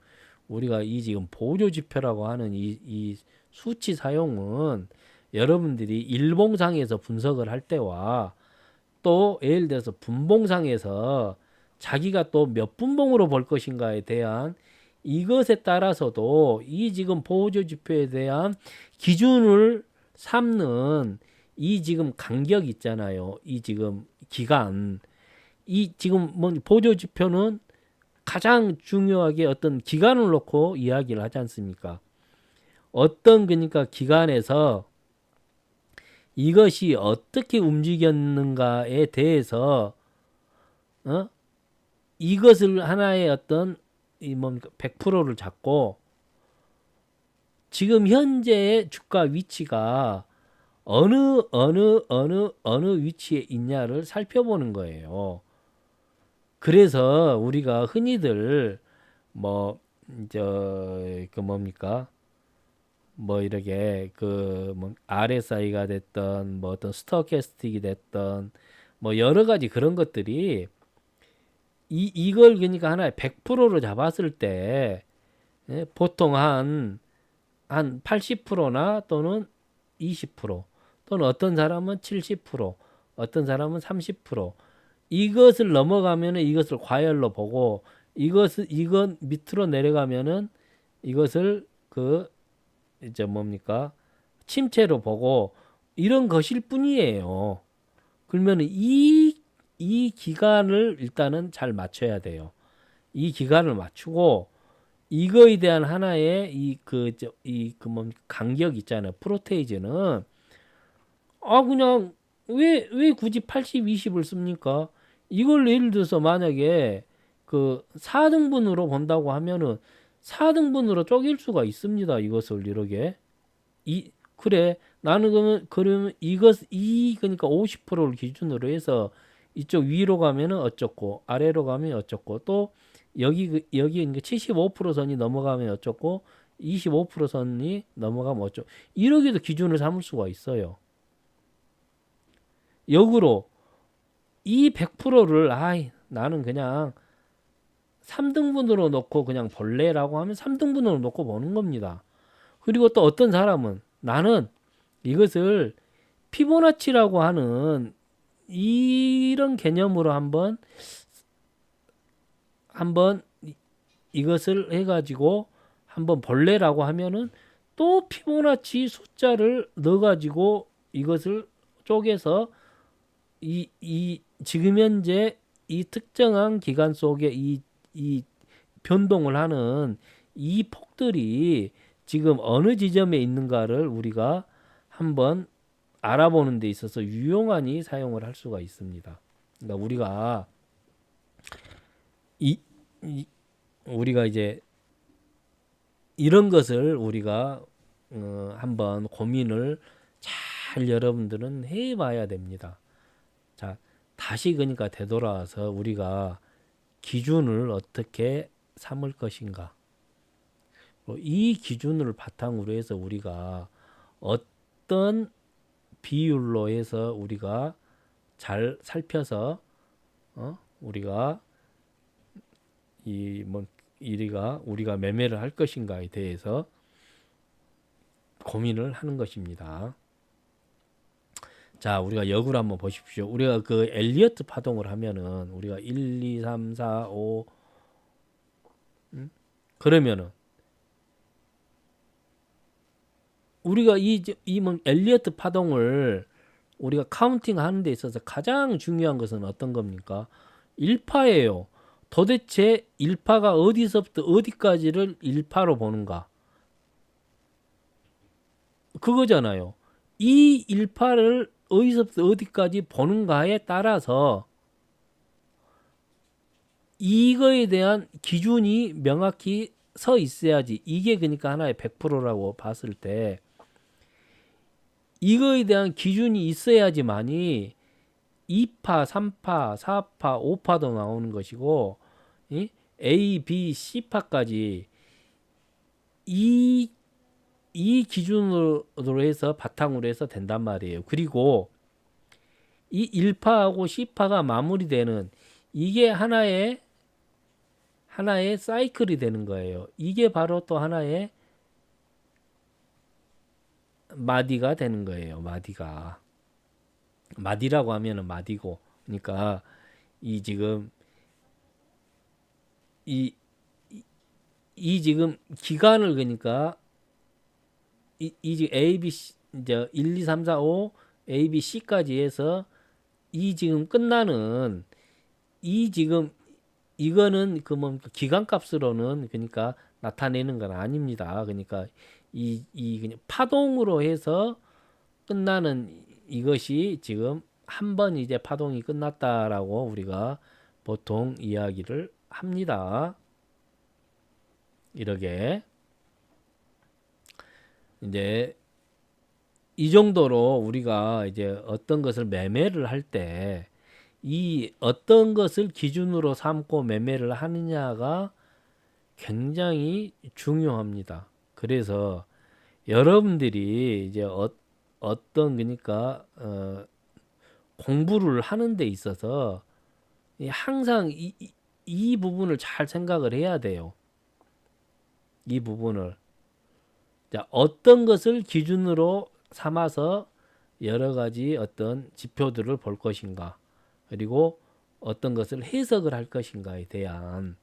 우리가 이 지금 보조 지표라고 하는 이 수치 사용은 여러분들이 일봉상에서 분석을 할 때와 또 예를 들어서 분봉상에서 자기가 또 몇 분봉으로 볼 것인가에 대한 이것에 따라서도 이 지금 보조 지표에 대한 기준을 삼는 이 지금 간격 있잖아요. 이 지금 기간. 이 지금 뭐 보조 지표는 가장 중요하게 어떤 기간을 놓고 이야기를 하지 않습니까? 어떤 그러니까 기간에서 이것이 어떻게 움직였는가에 대해서 이것을 하나의 어떤 이 100%를 잡고 지금 현재의 주가 위치가 어느 위치에 있냐를 살펴보는 거예요. 그래서 우리가 흔히들 뭐 뭡니까? 뭐 이렇게 뭐 RSI가 됐던 뭐 어떤 스토캐스틱이 됐던 뭐 여러 가지 그런 것들이 이걸 그러니까 하나의 100%로 잡았을 때 보통 한 80%나 또는 20% 또는 어떤 사람은 70% 어떤 사람은 30% 이것을 넘어가면은 이것을 과열로 보고 이건 밑으로 내려가면은 이것을 이제 뭡니까? 침체로 보고 이런 것일 뿐이에요. 그러면 이 기간을 일단은 잘 맞춰야 돼요. 이 기간을 맞추고 이거에 대한 하나의 간격 있잖아요. 프로테이즈는 그냥 왜 굳이 80, 20을 씁니까? 이걸 예를 들어서 만약에 4등분으로 본다고 하면은 4등분으로 쪼갤 수가 있습니다. 이것을 이렇게 그래 나는 그러면 그러니까 50%를 기준으로 해서 이쪽 위로 가면은 어쩌고 아래로 가면 어쩌고 또 여기 75% 선이 넘어가면 어쩌고 25% 선이 넘어가면 어쩌고 이러기도 기준을 삼을 수가 있어요. 역으로 이 100%를 나는 그냥 3등분으로 놓고 그냥 볼래라고 하면 3등분으로 놓고 보는 겁니다. 그리고 또 어떤 사람은 나는 이것을 피보나치라고 하는 이런 개념으로 한번 이것을 해가지고 한번 볼래라고 하면은 또 피보나치 숫자를 넣어가지고 이것을 쪼개서 지금 현재 이 특정한 기간 속에 이 변동을 하는 이 폭들이 지금 어느 지점에 있는가를 우리가 한번 알아보는 데 있어서 유용하니 사용을 할 수가 있습니다. 그러니까 우리가 이제 이런 것을 우리가 한번 고민을 잘 여러분들은 해봐야 됩니다. 자, 다시 그러니까 되돌아와서 우리가 기준을 어떻게 삼을 것인가. 이 기준을 바탕으로 해서 우리가 어떤 비율로 해서 우리가 잘 살펴서 우리가 우리가 매매를 할 것인가에 대해서 고민을 하는 것입니다. 자, 우리가 역으로 한번 보십시오. 우리가 엘리어트 파동을 하면은 우리가 1, 2, 3, 4, 5 그러면은 우리가 뭐 엘리어트 파동을 우리가 카운팅 하는 데 있어서 가장 중요한 것은 어떤 겁니까? 1파예요. 도대체 1파가 어디서부터 어디까지를 1파로 보는가? 그거잖아요. 이 1파를 어디서부터 어디까지 보는가에 따라서 이거에 대한 기준이 명확히 서 있어야지. 이게 그러니까 하나의 100%라고 봤을 때 이거에 대한 기준이 있어야지만이 2파, 3파, 4파, 5파도 나오는 것이고 이 A, B, C파까지 이, 이 기준으로 해서 바탕으로 해서 된단 말이에요. 그리고 이 1파하고 C파가 마무리되는 이게 하나의 사이클이 되는 거예요. 이게 바로 또 하나의 마디가 되는 거예요. 마디라고 하면은 마디고. 그러니까 이 지금 이, 이 지금 기간을 그러니까 이 지금 A, B, C 이제 1, 2, 3, 4, 5 A, B, C까지 해서 이 지금 끝나는 이 지금 이거는 그 뭐 기간값으로는 그러니까 나타내는 건 아닙니다. 그러니까 이 그냥 파동으로 해서 끝나는 이것이 지금 한 번 이제 파동이 끝났다라고 우리가 보통 이야기를 합니다. 이렇게 이제 이 정도로 우리가 이제 어떤 것을 매매를 할 때 이 어떤 것을 기준으로 삼고 매매를 하느냐가 굉장히 중요합니다. 그래서 여러분들이 이제 어떤 그러니까 공부를 하는 데 있어서 항상 이 부분을 잘 생각을 해야 돼요. 이 부분을. 자, 어떤 것을 기준으로 삼아서 여러 가지 어떤 지표들을 볼 것인가, 그리고 어떤 것을 해석을 할 것인가에 대한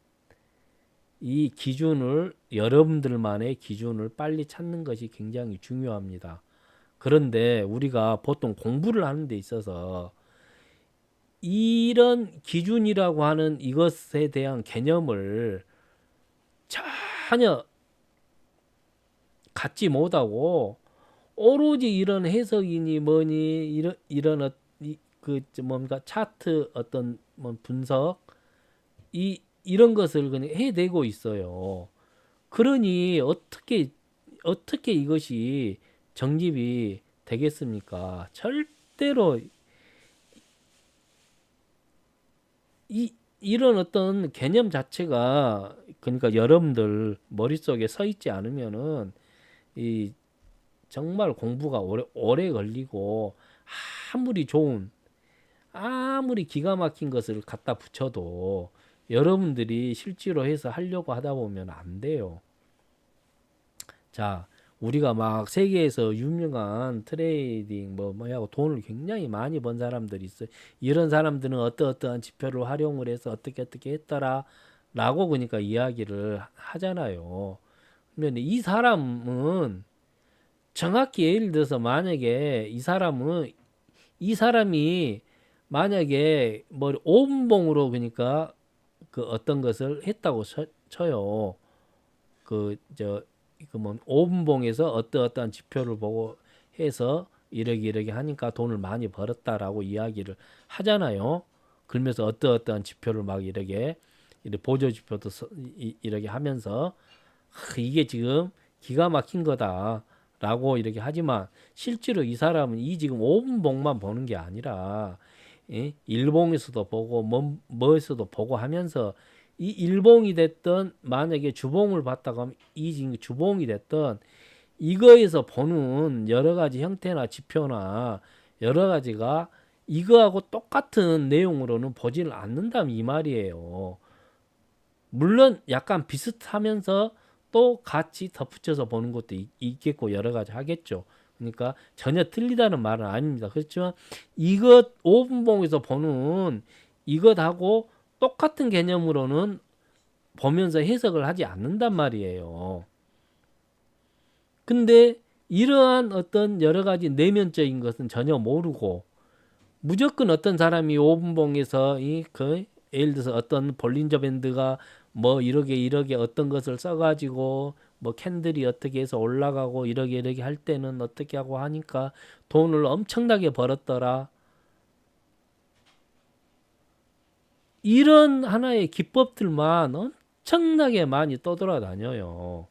이 기준을 여러분들만의 기준을 빨리 찾는 것이 굉장히 중요합니다. 그런데 우리가 보통 공부를 하는 데 있어서 이런 기준이라고 하는 이것에 대한 개념을 전혀 갖지 못하고 오로지 이런 해석이니 뭐니 그 뭔가 차트 어떤 뭐 분석 이런 것을 그냥 해내고 있어요. 그러니 어떻게 이것이 정립이 되겠습니까? 절대로 이런 어떤 개념 자체가 그러니까 여러분들 머릿속에 서 있지 않으면은 이 정말 공부가 오래 걸리고 아무리 좋은 아무리 기가 막힌 것을 갖다 붙여도 여러분들이 실제로 해서 하려고 하다 보면 안 돼요. 자, 우리가 막 세계에서 유명한 트레이딩 뭐하고 돈을 굉장히 많이 번 사람들이 있어요. 이런 사람들은 어떠한 지표를 활용을 해서 어떻게 했더라라고 그러니까 이야기를 하잖아요. 그러면 이 사람은 정확히 예를 들어서 만약에 이 사람이 만약에 뭐 5분봉으로 그러니까 그 어떤 것을 했다고 쳐요. 그뭐 5분봉에서 어떠한 지표를 보고 해서 이러기 하니까 돈을 많이 벌었다라고 이야기를 하잖아요. 그러면서 어떠한 지표를 막 이렇게 보조 지표도 이렇게 하면서 이게 지금 기가 막힌 거다라고 이렇게 하지만 실제로 이 사람은 이 지금 5분봉만 보는 게 아니라 일봉에서도 보고 뭐에서도 보고 하면서 이 일봉이 됐던 만약에 주봉을 봤다고 하면 이 지금 주봉이 됐던 이거에서 보는 여러 가지 형태나 지표나 여러 가지가 이거하고 똑같은 내용으로는 보지를 않는다면 이 말이에요. 물론 약간 비슷하면서 또 같이 덧붙여서 보는 것도 있겠고 여러 가지 하겠죠. 그러니까 전혀 틀리다는 말은 아닙니다. 그렇지만 이것 5분봉에서 보는 이것하고 똑같은 개념으로는 보면서 해석을 하지 않는단 말이에요. 근데 이러한 어떤 여러 가지 내면적인 것은 전혀 모르고 무조건 어떤 사람이 5분봉에서 예를 들어서 어떤 볼린저 밴드가 뭐 이러게 어떤 것을 써가지고 뭐 캔들이 어떻게 해서 올라가고 이러게 할 때는 어떻게 하고 하니까 돈을 엄청나게 벌었더라. 이런 하나의 기법들만 엄청나게 많이 떠돌아다녀요.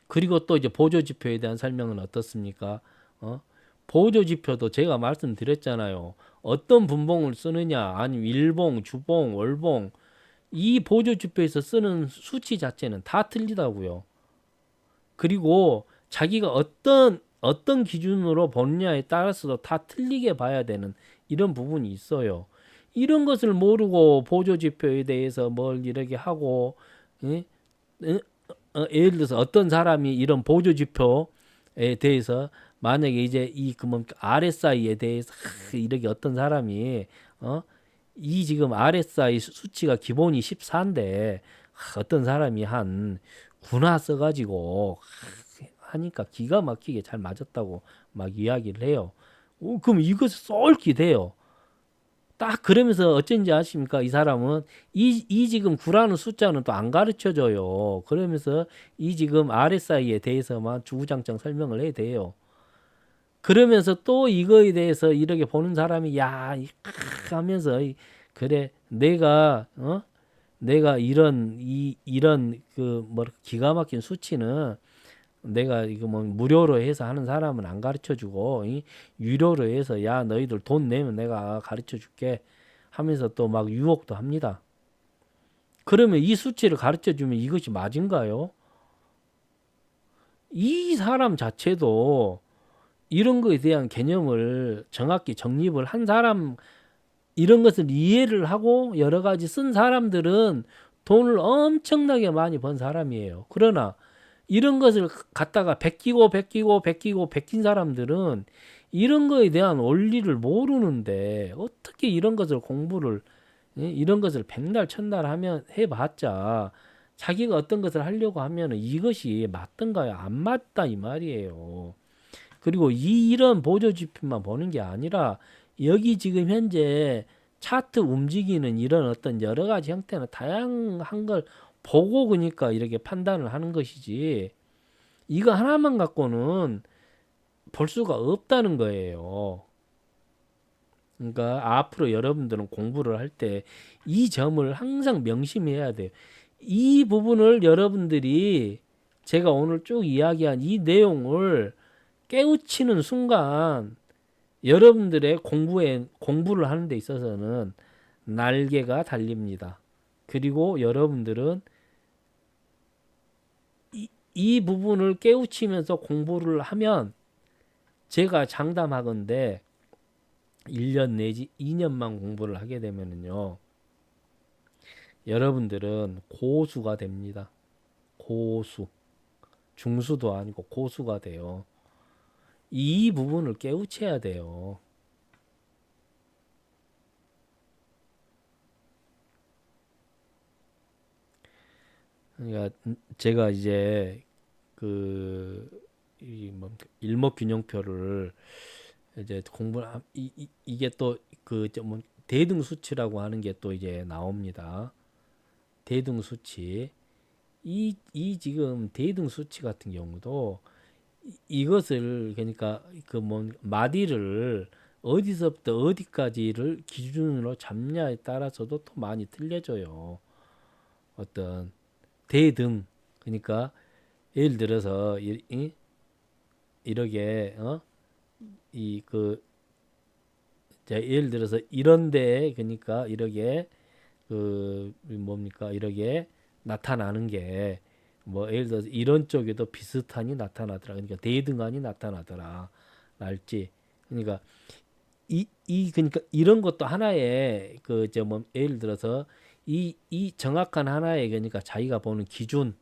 그리고 또 이제 보조지표에 대한 설명은 어떻습니까? 어? 보조지표도 제가 말씀드렸잖아요. 어떤 분봉을 쓰느냐, 아니면 일봉, 주봉, 월봉, 이 보조지표에서 쓰는 수치 자체는 다 틀리다고요. 그리고 자기가 어떤 기준으로 보느냐에 따라서도 다 틀리게 봐야 되는 이런 부분이 있어요. 이런 것을 모르고 보조지표에 대해서 뭘 이렇게 하고, 예? 예를 들어서 어떤 사람이 이런 보조지표에 대해서 만약에 이제 이 그뭐 RSI에 대해서 이렇게 어떤 사람이 어? 이 지금 RSI 수치가 기본이 14인데 어떤 사람이 한 군화 써가지고 하니까 기가 막히게 잘 맞았다고 막 이야기를 해요. 그럼 이것을 쏠기 돼요. 딱 그러면서 어쩐지 아십니까? 이 사람은 이 지금 9라는 숫자는 또 안 가르쳐 줘요. 그러면서 이 지금 RSI에 대해서만 주구장창 설명을 해야 돼요. 그러면서 또 이거에 대해서 이렇게 보는 사람이 야 하면서 그래 내가 이런 그 뭐 기가 막힌 수치는 내가 이거 뭐 무료로 해서 하는 사람은 안 가르쳐 주고 유료로 해서 야 너희들 돈 내면 내가 가르쳐 줄게 하면서 또 막 유혹도 합니다. 그러면 이 수치를 가르쳐 주면 이것이 맞은가요? 이 사람 자체도 이런 거에 대한 개념을 정확히 정립을 한 사람, 이런 것을 이해를 하고 여러 가지 쓴 사람들은 돈을 엄청나게 많이 번 사람이에요. 그러나 이런 것을 갖다가 베낀 사람들은 이런 거에 대한 원리를 모르는데 어떻게 이런 것을 공부를 이런 것을 백날 천날 하면 해봤자 자기가 어떤 것을 하려고 하면 이것이 맞던가요? 안 맞다 이 말이에요. 그리고 이런 보조 지표만 보는 게 아니라 여기 지금 현재 차트 움직이는 이런 어떤 여러 가지 형태는 다양한 걸 보고 그러니까 이렇게 판단을 하는 것이지 이거 하나만 갖고는 볼 수가 없다는 거예요. 그러니까 앞으로 여러분들은 공부를 할 때 이 점을 항상 명심해야 돼요. 이 부분을 여러분들이 제가 오늘 쭉 이야기한 이 내용을 깨우치는 순간 여러분들의 공부를 하는 데 있어서는 날개가 달립니다. 그리고 여러분들은 이 부분을 깨우치면서 공부를 하면 제가 장담하건대 1년 내지 2년만 공부를 하게 되면은요. 여러분들은 고수가 됩니다. 고수. 중수도 아니고 고수가 돼요. 이 부분을 깨우쳐야 돼요. 그러니까 제가 이제 그이뭐 일목균형표를 이제 이게 또 뭐 대등 수치라고 하는 게 또 이제 나옵니다. 대등 수치. 이 지금 대등 수치 같은 경우도 이것을 그러니까 그 뭐 마디를 어디서부터 어디까지를 기준으로 잡냐에 따라서도 또 많이 틀려져요. 어떤 대등 그러니까 예를 들어서 이렇게 이그 예를 들어서 이런데 그러니까 이렇게 그 뭡니까 이렇게 나타나는 게 뭐 예를 들어서 이런 쪽에도 비슷하니 나타나더라. 그러니까 대등한이 나타나더라. 랄지. 그러니까 그러니까 이런 것도 하나의 그 저 뭐 예를 들어서 이 정확한 하나의 그러니까 자기가 보는 기준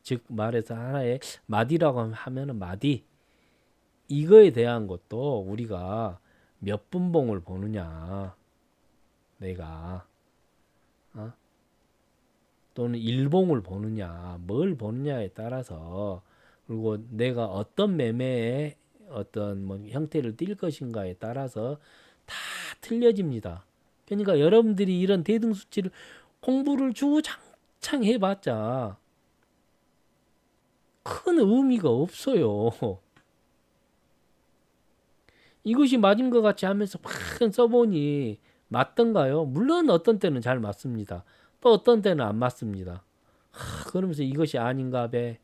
즉 말해서 하나의 마디라고 하면은 마디 이거에 대한 것도 우리가 몇 분봉을 보느냐 내가 어? 또는 일봉을 보느냐 뭘 보느냐에 따라서 그리고 내가 어떤 매매에 어떤 뭐 형태를 띌 것인가에 따라서 다 틀려집니다. 그러니까 여러분들이 이런 대등 수치를 공부를 주구장창 해봤자 큰 의미가 없어요. 이것이 맞은 것 같이 하면서 막 써보니 맞던가요? 물론 어떤 때는 잘 맞습니다. 또 어떤 때는 안 맞습니다. 그러면서 이것이 아닌가 배,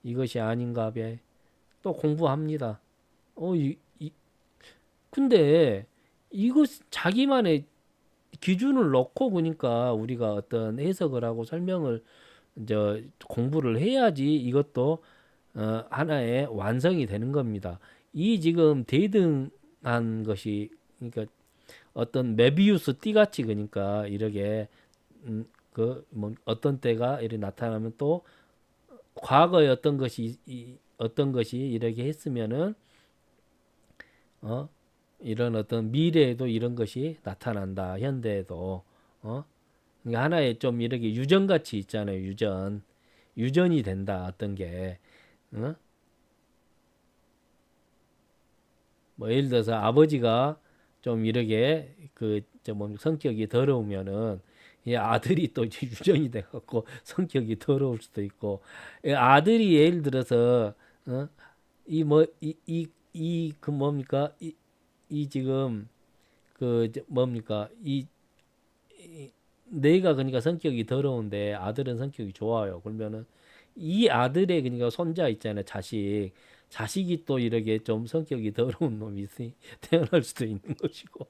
이것이 아닌가 배, 또 공부합니다. 근데 이것 자기만의 기준을 놓고 보니까 우리가 어떤 해석을 하고 설명을 이제 공부를 해야지 이것도 하나의 완성이 되는 겁니다. 이 지금 대등한 것이 그러니까 어떤 메비우스 띠같이 그러니까 이렇게 그 뭐 어떤 때가 이렇게 나타나면 또 과거에 어떤 것이 이렇게 했으면은 어 이런 어떤 미래에도 이런 것이 나타난다. 현대에도 그러니까 하나의 좀 이렇게 유전같이 있잖아요. 유전이 된다. 어떤 게 어? 뭐 예를 들어서 아버지가 좀 이렇게 그뭐 성격이 더러우면은 이 아들이 또 이제 유전이 돼 갖고 성격이 더러울 수도 있고 이 아들이 예를 들어서 이 뭐 이 그 뭡니까 이 지금 뭡니까 내가 그러니까 성격이 더러운데 아들은 성격이 좋아요. 그러면은 이 아들의 그러니까 손자 있잖아요. 자식이 또 이렇게 좀 성격이 더러운 놈이 태어날 수도 있는 것이고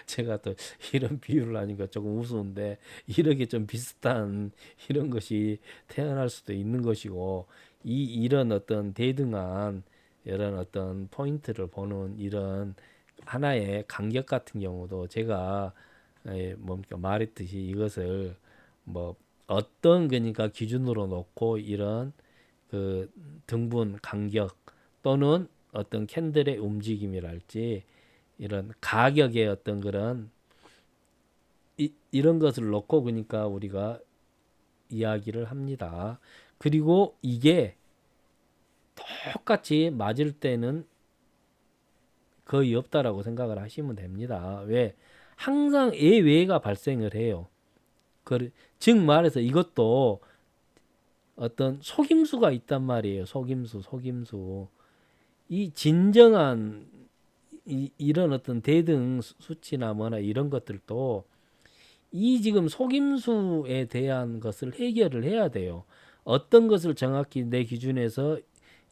제가 또 이런 비유를 하니까 조금 우스운데 이렇게 좀 비슷한 이런 것이 태어날 수도 있는 것이고 이런 어떤 대등한 이런 어떤 포인트를 보는 이런 하나의 간격 같은 경우도 제가 뭡니까 말했듯이 이것을 뭐 어떤 그러니까 기준으로 놓고 이런 그 등분 간격 또는 어떤 캔들의 움직임이랄지 이런 가격의 어떤 그런 이런 것을 놓고 그러니까 우리가 이야기를 합니다. 그리고 이게 똑같이 맞을 때는 거의 없다라고 생각을 하시면 됩니다. 왜? 항상 예외가 발생을 해요. 즉 말해서 이것도 어떤 속임수가 있단 말이에요. 속임수. 이 진정한 이런 어떤 대등 수치나 뭐나 이런 것들도 이 지금 속임수에 대한 것을 해결을 해야 돼요. 어떤 것을 정확히 내 기준에서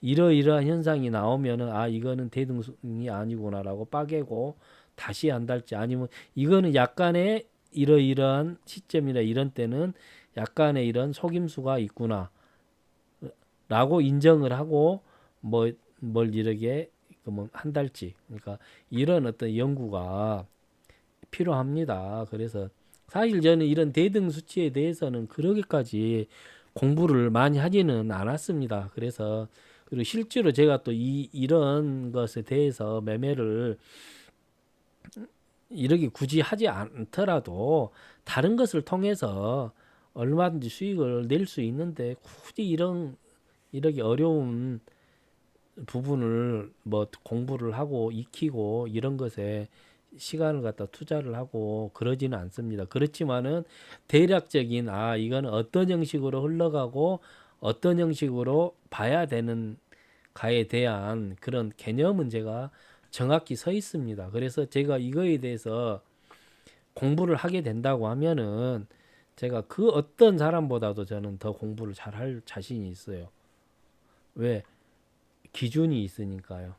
이러이러한 현상이 나오면은 아 이거는 대등이 아니구나라고 빠개고 다시 한달지 아니면 이거는 약간의 이러이러한 시점이나 이런 때는 약간의 이런 속임수가 있구나라고 인정을 하고 뭘 이렇게 뭐 한 달치 그러니까 이런 어떤 연구가 필요합니다. 그래서 사실 저는 이런 대등 수치에 대해서는 그러기까지 공부를 많이 하지는 않았습니다. 그래서 그리고 실제로 제가 또 이런 것에 대해서 매매를 이렇게 굳이 하지 않더라도 다른 것을 통해서 얼마든지 수익을 낼 수 있는데 굳이 이렇게 어려운 부분을 뭐 공부를 하고 익히고 이런 것에 시간을 갖다 투자를 하고 그러지는 않습니다. 그렇지만은 대략적인 이거는 어떤 형식으로 흘러가고 어떤 형식으로 봐야 되는 가에 대한 그런 개념은 제가 정확히 서 있습니다. 그래서 제가 이거에 대해서 공부를 하게 된다고 하면은 제가 그 어떤 사람보다도 저는 더 공부를 잘 할 자신이 있어요. 왜? 기준이 있으니까요.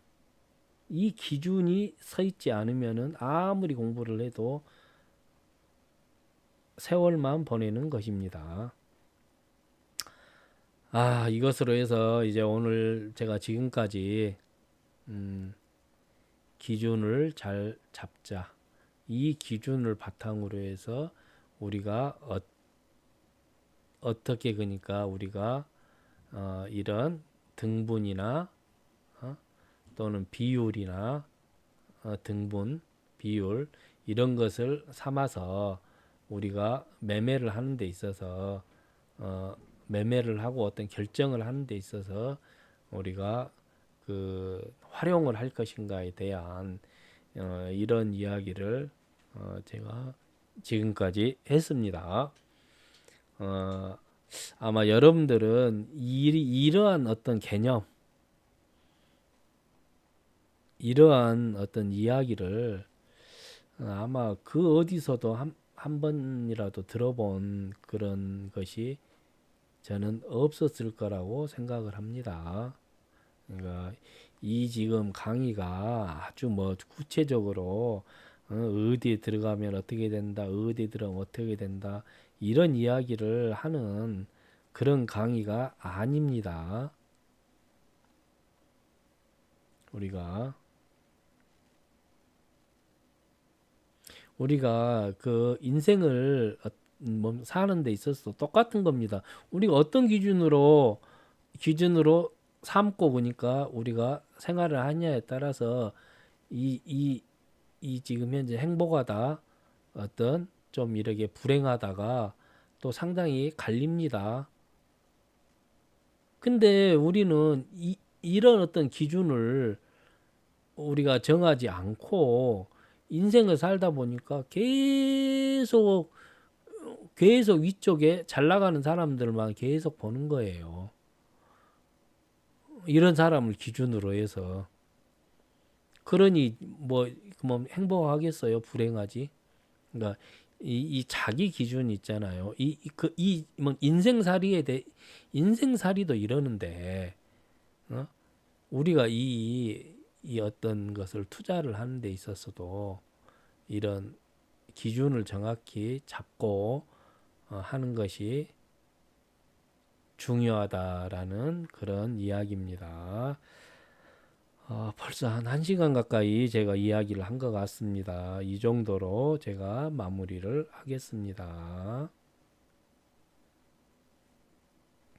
이 기준이 서 있지 않으면은 아무리 공부를 해도 세월만 보내는 것입니다. 이것으로 해서 이제 오늘 제가 지금까지 기준을 잘 잡자. 이 기준을 바탕으로 해서 우리가 어떻게 그러니까 우리가 이런 등분이나 또는 비율이나 등분, 비율 이런 것을 삼아서 우리가 매매를 하는 데 있어서 매매를 하고 어떤 결정을 하는 데 있어서 우리가 활용을 할 것인가에 대한 이런 이야기를 제가 지금까지 했습니다. 아마 여러분들은 이러한 어떤 개념 이러한 어떤 이야기를 아마 그 어디서도 한 번이라도 들어본 그런 것이 저는 없었을 거라고 생각을 합니다. 그러니까 이 지금 강의가 아주 뭐 구체적으로 어디에 들어가면 어떻게 된다, 어디에 들어가면 어떻게 된다, 이런 이야기를 하는 그런 강의가 아닙니다. 우리가 그 인생을 뭐 사는 데 있어서 똑같은 겁니다. 우리가 어떤 기준으로 삼고 보니까 우리가 생활을 하냐에 따라서 이 지금 현재 행복하다, 어떤 좀 이렇게 불행하다가 또 상당히 갈립니다. 근데 우리는 이런 어떤 기준을 우리가 정하지 않고 인생을 살다 보니까 계속 위쪽에 잘 나가는 사람들만 계속 보는 거예요. 이런 사람을 기준으로 해서. 그러니 뭐 행복하겠어요? 불행하지? 그러니까 이 자기 기준 있잖아요. 뭐 인생살이도 이러는데, 어? 우리가 이 어떤 것을 투자를 하는 데 있어서도 이런 기준을 정확히 잡고 하는 것이 중요하다라는 그런 이야기입니다. 벌써 한 1시간 가까이 제가 이야기를 한 것 같습니다. 이 정도로 제가 마무리를 하겠습니다.